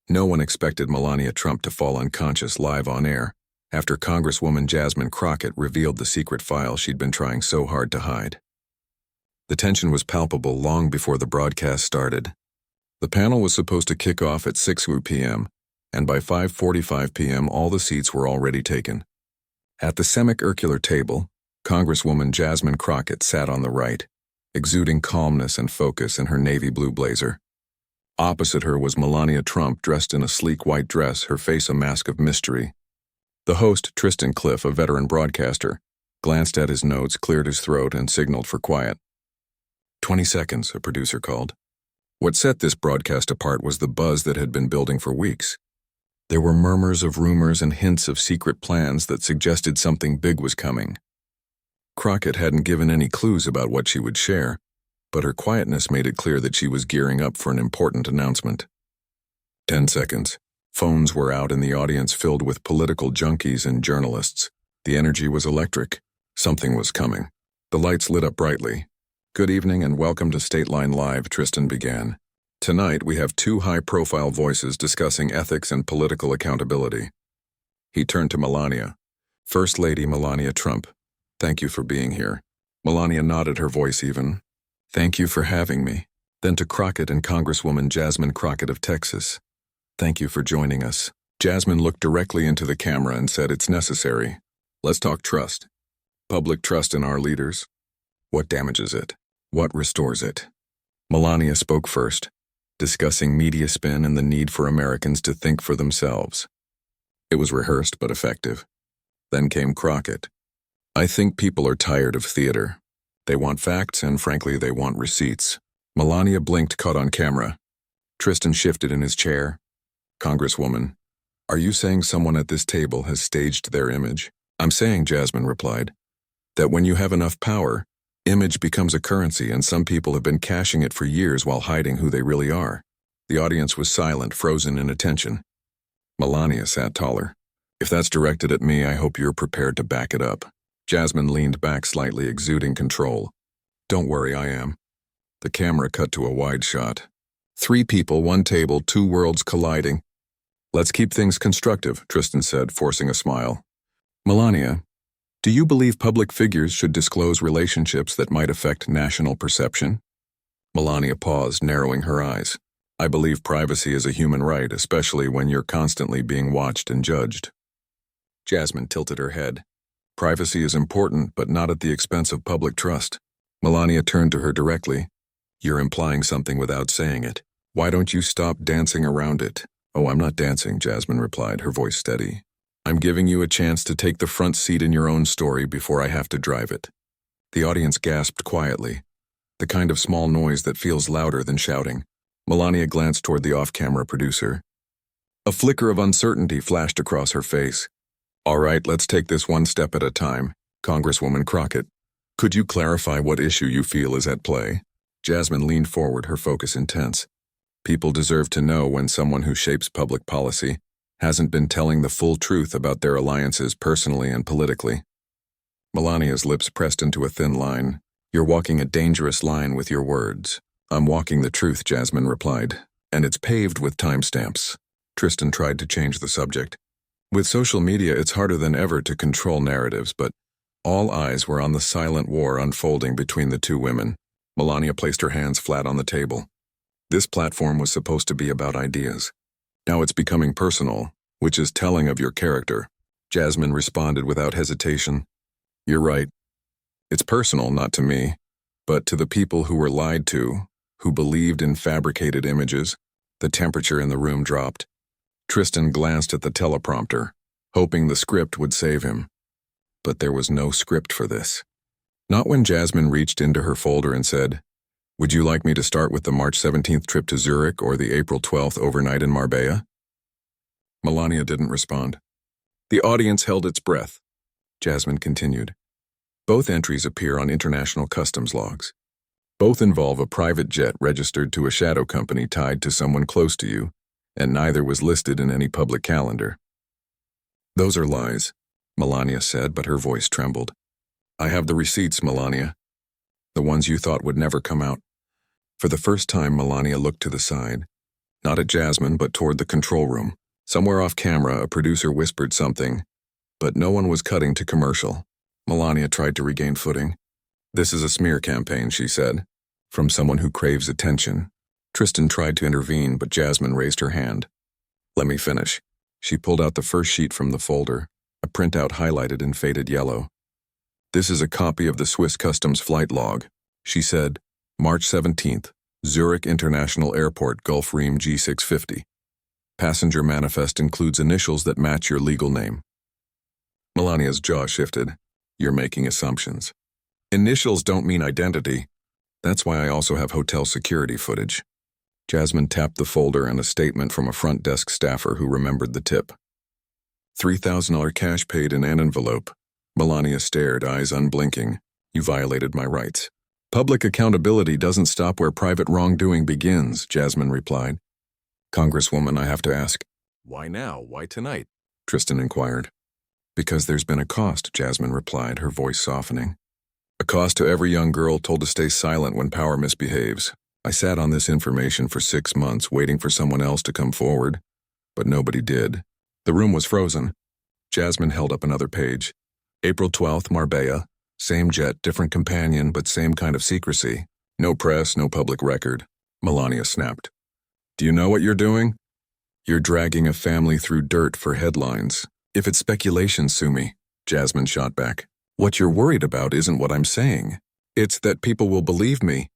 No one expected Melania Trump to fall unconscious live on air after Congresswoman Jasmine Crockett revealed the secret file she'd been trying so hard to hide. The tension was palpable long before the broadcast started. The panel was supposed to kick off at 6 p.m., and by 5:45 p.m. all the seats were already taken. At the semicircular table, Congresswoman Jasmine Crockett sat on the right, exuding calmness and focus in her navy blue blazer. Opposite her was Melania Trump, dressed in a sleek white dress, her face a mask of mystery. The host, Tristan Cliff, a veteran broadcaster, glanced at his notes, cleared his throat, and signaled for quiet. 20 seconds, a producer called. What set this broadcast apart was the buzz that had been building for weeks. There were murmurs of rumors and hints of secret plans that suggested something big was coming. Crockett hadn't given any clues about what she would share, but her quietness made it clear that she was gearing up for an important announcement. 10 seconds. Phones were out and the audience filled with political junkies and journalists. The energy was electric. Something was coming. The lights lit up brightly. Good evening and welcome to State Line Live, Tristan began. Tonight we have two high-profile voices discussing ethics and political accountability. He turned to Melania. First Lady Melania Trump, thank you for being here. Melania nodded, her voice even. Thank you for having me. Then to Crockett and Congresswoman Jasmine Crockett of Texas. Thank you for joining us. Jasmine looked directly into the camera and said, it's necessary. Let's talk trust. Public trust in our leaders. What damages it? What restores it? Melania spoke first, discussing media spin and the need for Americans to think for themselves. It was rehearsed but effective. Then came Crockett. I think people are tired of theater. They want facts and, frankly, they want receipts. Melania blinked, caught on camera. Tristan shifted in his chair. Congresswoman, are you saying someone at this table has staged their image? I'm saying, Jasmine replied, that when you have enough power, image becomes a currency, and some people have been cashing it for years while hiding who they really are. The audience was silent, frozen in attention. Melania sat taller. If that's directed at me, I hope you're prepared to back it up. Jasmine leaned back slightly, exuding control. Don't worry, I am. The camera cut to a wide shot. 3 people, 1 table, 2 worlds colliding. Let's keep things constructive, Tristan said, forcing a smile. Melania, do you believe public figures should disclose relationships that might affect national perception? Melania paused, narrowing her eyes. I believe privacy is a human right, especially when you're constantly being watched and judged. Jasmine tilted her head. Privacy is important, but not at the expense of public trust. Melania turned to her directly. You're implying something without saying it. Why don't you stop dancing around it? Oh, I'm not dancing, Jasmine replied, her voice steady. I'm giving you a chance to take the front seat in your own story before I have to drive it. The audience gasped quietly, the kind of small noise that feels louder than shouting. Melania glanced toward the off-camera producer. A flicker of uncertainty flashed across her face. All right, let's take this one step at a time. Congresswoman Crockett, could you clarify what issue you feel is at play? Jasmine leaned forward, her focus intense. People deserve to know when someone who shapes public policy hasn't been telling the full truth about their alliances personally and politically. Melania's lips pressed into a thin line. You're walking a dangerous line with your words. I'm walking the truth, Jasmine replied, and it's paved with timestamps. Tristan tried to change the subject. With social media, it's harder than ever to control narratives, but all eyes were on the silent war unfolding between the 2 women. Melania placed her hands flat on the table. This platform was supposed to be about ideas. Now it's becoming personal, which is telling of your character. Jasmine responded without hesitation. You're right. It's personal, not to me, but to the people who were lied to, who believed in fabricated images. The temperature in the room dropped. Tristan glanced at the teleprompter, hoping the script would save him. But there was no script for this. Not when Jasmine reached into her folder and said, would you like me to start with the March 17th trip to Zurich or the April 12th overnight in Marbella? Melania didn't respond. The audience held its breath. Jasmine continued. Both entries appear on international customs logs. Both involve a private jet registered to a shadow company tied to someone close to you, and neither was listed in any public calendar. Those are lies, Melania said, but her voice trembled. I have the receipts, Melania. The ones you thought would never come out. For the first time, Melania looked to the side. Not at Jasmine, but toward the control room. Somewhere off camera, a producer whispered something, but no one was cutting to commercial. Melania tried to regain footing. "This is a smear campaign," she said, "from someone who craves attention." Tristan tried to intervene, but Jasmine raised her hand. "Let me finish." She pulled out the first sheet from the folder, a printout highlighted in faded yellow. "This is a copy of the Swiss Customs flight log," she said. "March 17th, Zurich International Airport, Gulf Ream G650. Passenger manifest includes initials that match your legal name." Melania's jaw shifted. "You're making assumptions. Initials don't mean identity. That's why I also have hotel security footage." Jasmine tapped the folder and a statement from a front desk staffer who remembered the tip. $3,000 cash paid in an envelope. Melania stared, eyes unblinking. "You violated my rights." "Public accountability doesn't stop where private wrongdoing begins," Jasmine replied. "Congresswoman, I have to ask." "Why now? Why tonight?" Tristan inquired. "Because there's been a cost," Jasmine replied, her voice softening. "A cost to every young girl told to stay silent when power misbehaves. I sat on this information for 6 months, waiting for someone else to come forward, but nobody did." The room was frozen. Jasmine held up another page. "April 12th, Marbella. Same jet, different companion, but same kind of secrecy. No press, no public record." Melania snapped. "Do you know what you're doing? You're dragging a family through dirt for headlines. If it's speculation, sue me," Jasmine shot back. "What you're worried about isn't what I'm saying. It's that people will believe me."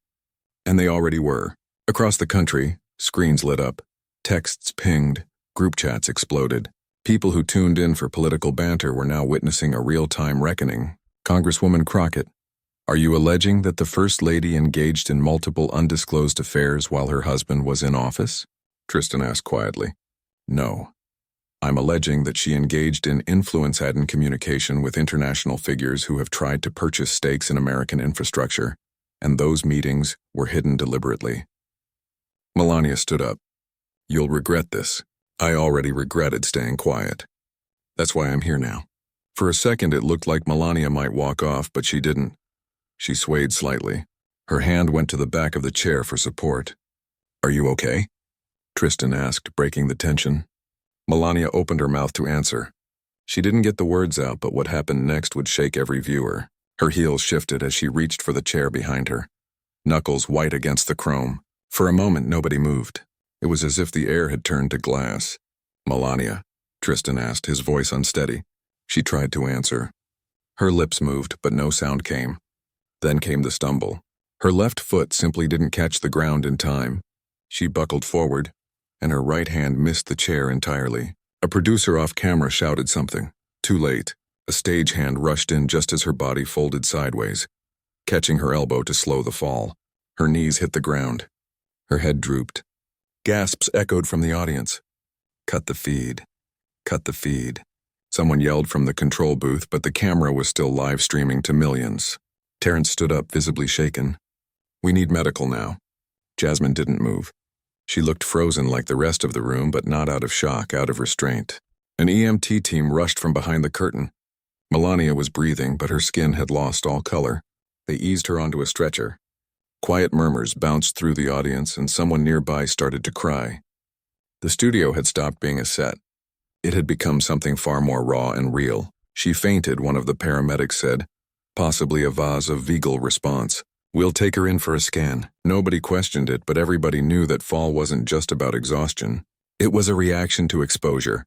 And they already were. Across the country, screens lit up. Texts pinged. Group chats exploded. People who tuned in for political banter were now witnessing a real-time reckoning. "Congresswoman Crockett, are you alleging that the First Lady engaged in multiple undisclosed affairs while her husband was in office?" Tristan asked quietly. "No. I'm alleging that she engaged in influence-laden communication with international figures who have tried to purchase stakes in American infrastructure, and those meetings were hidden deliberately." Melania stood up. "You'll regret this. I already regretted staying quiet. That's why I'm here now." For a second it looked like Melania might walk off, but she didn't. She swayed slightly. Her hand went to the back of the chair for support. "Are you okay?" Tristan asked, breaking the tension. Melania opened her mouth to answer. She didn't get the words out, but what happened next would shake every viewer. Her heels shifted as she reached for the chair behind her, knuckles white against the chrome. For a moment nobody moved. It was as if the air had turned to glass. "Melania?" Tristan asked, his voice unsteady. She tried to answer. Her lips moved, but no sound came. Then came the stumble. Her left foot simply didn't catch the ground in time. She buckled forward, and her right hand missed the chair entirely. A producer off camera shouted something. Too late. A stagehand rushed in just as her body folded sideways, catching her elbow to slow the fall. Her knees hit the ground. Her head drooped. Gasps echoed from the audience. "Cut the feed. Cut the feed." Someone yelled from the control booth, but the camera was still live streaming to millions. Terrence stood up, visibly shaken. "We need medical now." Jasmine didn't move. She looked frozen like the rest of the room, but not out of shock, out of restraint. An EMT team rushed from behind the curtain. Melania was breathing, but her skin had lost all color. They eased her onto a stretcher. Quiet murmurs bounced through the audience, and someone nearby started to cry. The studio had stopped being a set. It had become something far more raw and real. "She fainted," one of the paramedics said, possibly a vase of vagal response. "We'll take her in for a scan." Nobody questioned it, but everybody knew that fall wasn't just about exhaustion. It was a reaction to exposure,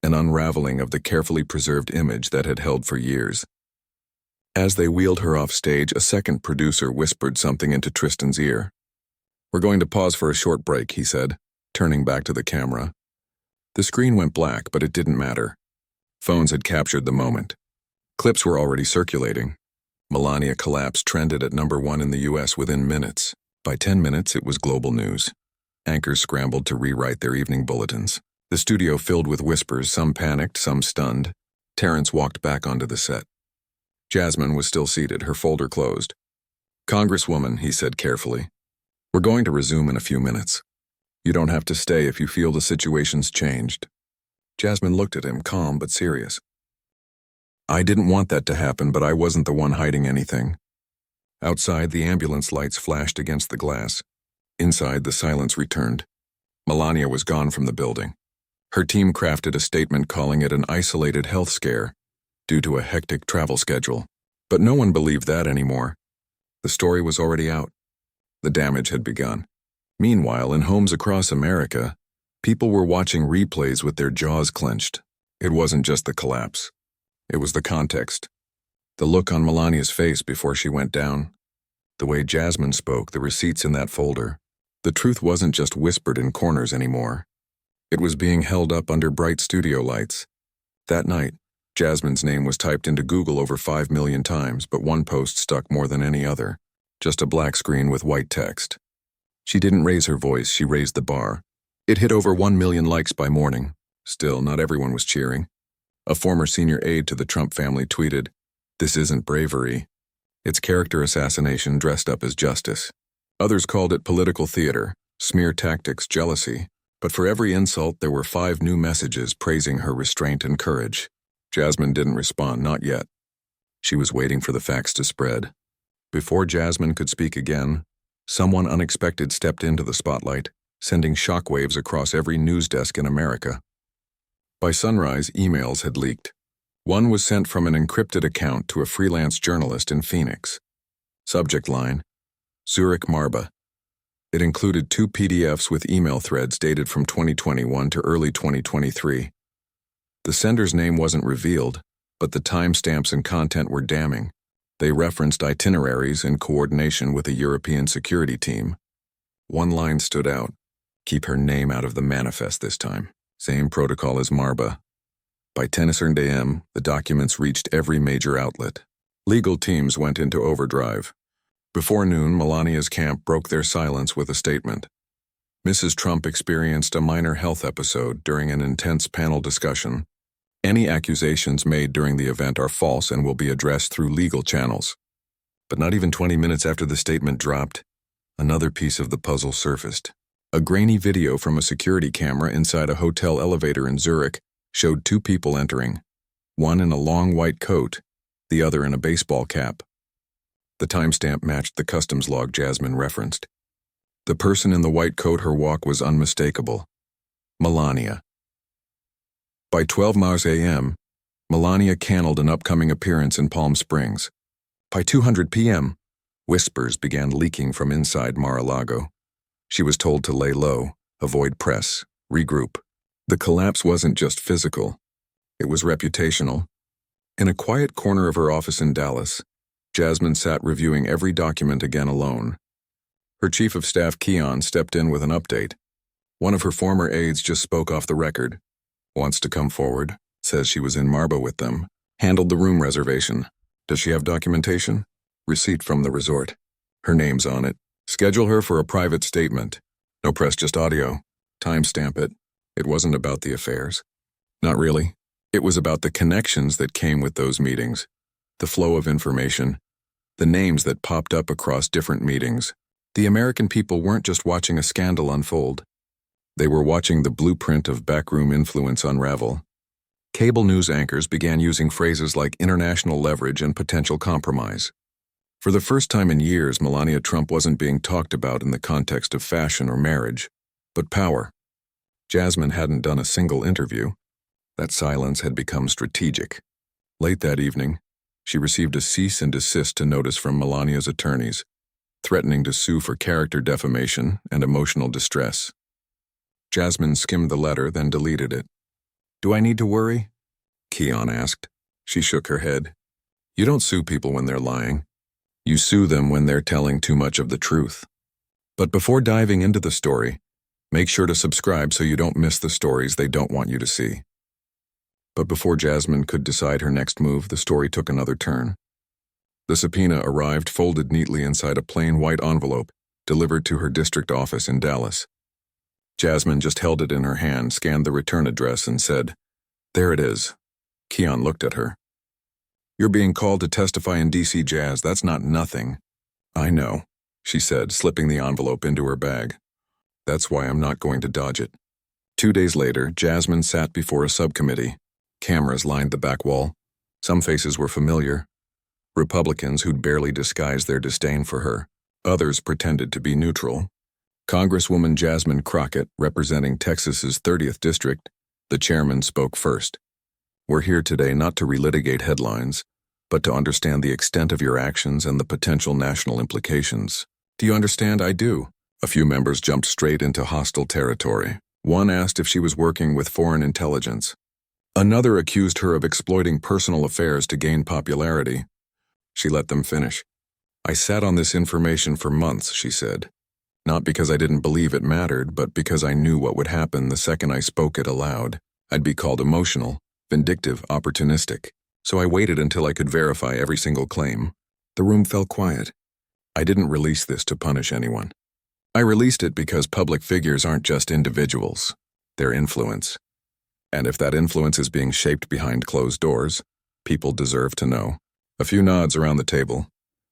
an unraveling of the carefully preserved image that had held for years. As they wheeled her off stage, a second producer whispered something into Tristan's ear. "We're going to pause for a short break," he said, turning back to the camera. The screen went black, but it didn't matter. Phones had captured the moment. Clips were already circulating. Melania collapse trended at #1 in the U.S. within minutes. By 10 minutes, it was global news. Anchors scrambled to rewrite their evening bulletins. The studio filled with whispers, some panicked, some stunned. Terrence walked back onto the set. Jasmine was still seated, her folder closed. "Congresswoman," he said carefully, "we're going to resume in a few minutes. You don't have to stay if you feel the situation's changed." Jasmine looked at him, calm but serious. "I didn't want that to happen, but I wasn't the one hiding anything." Outside, the ambulance lights flashed against the glass. Inside, the silence returned. Melania was gone from the building. Her team crafted a statement calling it an isolated health scare due to a hectic travel schedule. But no one believed that anymore. The story was already out. The damage had begun. Meanwhile, in homes across America, people were watching replays with their jaws clenched. It wasn't just the collapse. It was the context. The look on Melania's face before she went down. The way Jasmine spoke, the receipts in that folder. The truth wasn't just whispered in corners anymore. It was being held up under bright studio lights. That night, Jasmine's name was typed into Google over 5 million times, but one post stuck more than any other. Just a black screen with white text. She didn't raise her voice, she raised the bar. It hit over 1 million likes by morning. Still, not everyone was cheering. A former senior aide to the Trump family tweeted, "This isn't bravery. It's character assassination dressed up as justice." Others called it political theater, smear tactics, jealousy. But for every insult, there were 5 new messages praising her restraint and courage. Jasmine didn't respond, not yet. She was waiting for the facts to spread. Before Jasmine could speak again, someone unexpected stepped into the spotlight, sending shockwaves across every news desk in America. By sunrise, emails had leaked. One was sent from an encrypted account to a freelance journalist in Phoenix. Subject line, Zurich Marba. It included 2 PDFs with email threads dated from 2021 to early 2023. The sender's name wasn't revealed, but the timestamps and content were damning. They referenced itineraries in coordination with a European security team. One line stood out, "Keep her name out of the manifest this time." Same protocol as Marba. By 10 a.m., the documents reached every major outlet. Legal teams went into overdrive. Before noon, Melania's camp broke their silence with a statement. Mrs. Trump experienced a minor health episode during an intense panel discussion. Any accusations made during the event are false and will be addressed through legal channels. But not even 20 minutes after the statement dropped, another piece of the puzzle surfaced. A grainy video from a security camera inside a hotel elevator in Zurich showed 2 people entering, one in a long white coat, the other in a baseball cap. The timestamp matched the customs log Jasmine referenced. The person in the white coat, her walk was unmistakable. Melania. By 12 a.m., Melania canned an upcoming appearance in Palm Springs. By 2:00 p.m., whispers began leaking from inside Mar-a-Lago. She was told to lay low, avoid press, regroup. The collapse wasn't just physical. It was reputational. In a quiet corner of her office in Dallas, Jasmine sat reviewing every document again alone. Her chief of staff, Keon, stepped in with an update. One of her former aides just spoke off the record. Wants to come forward, says she was in Marba with them, handled the room reservation. Does she have documentation? Receipt from the resort. Her name's on it. Schedule her for a private statement. No press, just audio. Timestamp it. It wasn't about the affairs. Not really. It was about the connections that came with those meetings, the flow of information, the names that popped up across different meetings. The American people weren't just watching a scandal unfold. They were watching the blueprint of backroom influence unravel. Cable news anchors began using phrases like international leverage and potential compromise. For the first time in years, Melania Trump wasn't being talked about in the context of fashion or marriage, but power. Jasmine hadn't done a single interview. That silence had become strategic. Late that evening, she received a cease and desist to notice from Melania's attorneys, threatening to sue for character defamation and emotional distress. Jasmine skimmed the letter, then deleted it. "Do I need to worry?" Keon asked. She shook her head. "You don't sue people when they're lying. You sue them when they're telling too much of the truth." But before diving into the story, make sure to subscribe so you don't miss the stories they don't want you to see. But before Jasmine could decide her next move, the story took another turn. The subpoena arrived folded neatly inside a plain white envelope, delivered to her district office in Dallas. Jasmine just held it in her hand, scanned the return address, and said, "There it is." Keon looked at her. "You're being called to testify in D.C., Jazz. That's not nothing." "I know," she said, slipping the envelope into her bag. "That's why I'm not going to dodge it." 2 days later, Jasmine sat before a subcommittee. Cameras lined the back wall. Some faces were familiar. Republicans who'd barely disguised their disdain for her. Others pretended to be neutral. Congresswoman Jasmine Crockett, representing Texas's 30th District, the chairman spoke first. We're here today not to relitigate headlines, but to understand the extent of your actions and the potential national implications. Do you understand? I do. A few members jumped straight into hostile territory. One asked if she was working with foreign intelligence. Another accused her of exploiting personal affairs to gain popularity. She let them finish. I sat on this information for months, she said. Not because I didn't believe it mattered, but because I knew what would happen the second I spoke it aloud. I'd be called emotional, vindictive, opportunistic. So I waited until I could verify every single claim. The room fell quiet. I didn't release this to punish anyone. I released it because public figures aren't just individuals. They're influence. And if that influence is being shaped behind closed doors, people deserve to know. A few nods around the table.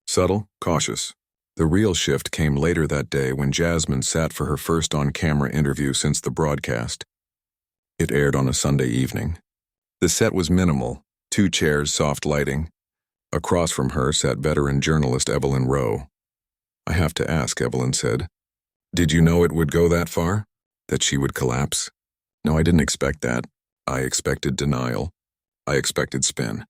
Subtle, cautious. The real shift came later that day when Jasmine sat for her first on-camera interview since the broadcast. It aired on a Sunday evening. The set was minimal, 2 chairs, soft lighting. Across from her sat veteran journalist Evelyn Rowe. I have to ask, Evelyn said. Did you know it would go that far? That she would collapse? No, I didn't expect that. I expected denial. I expected spin.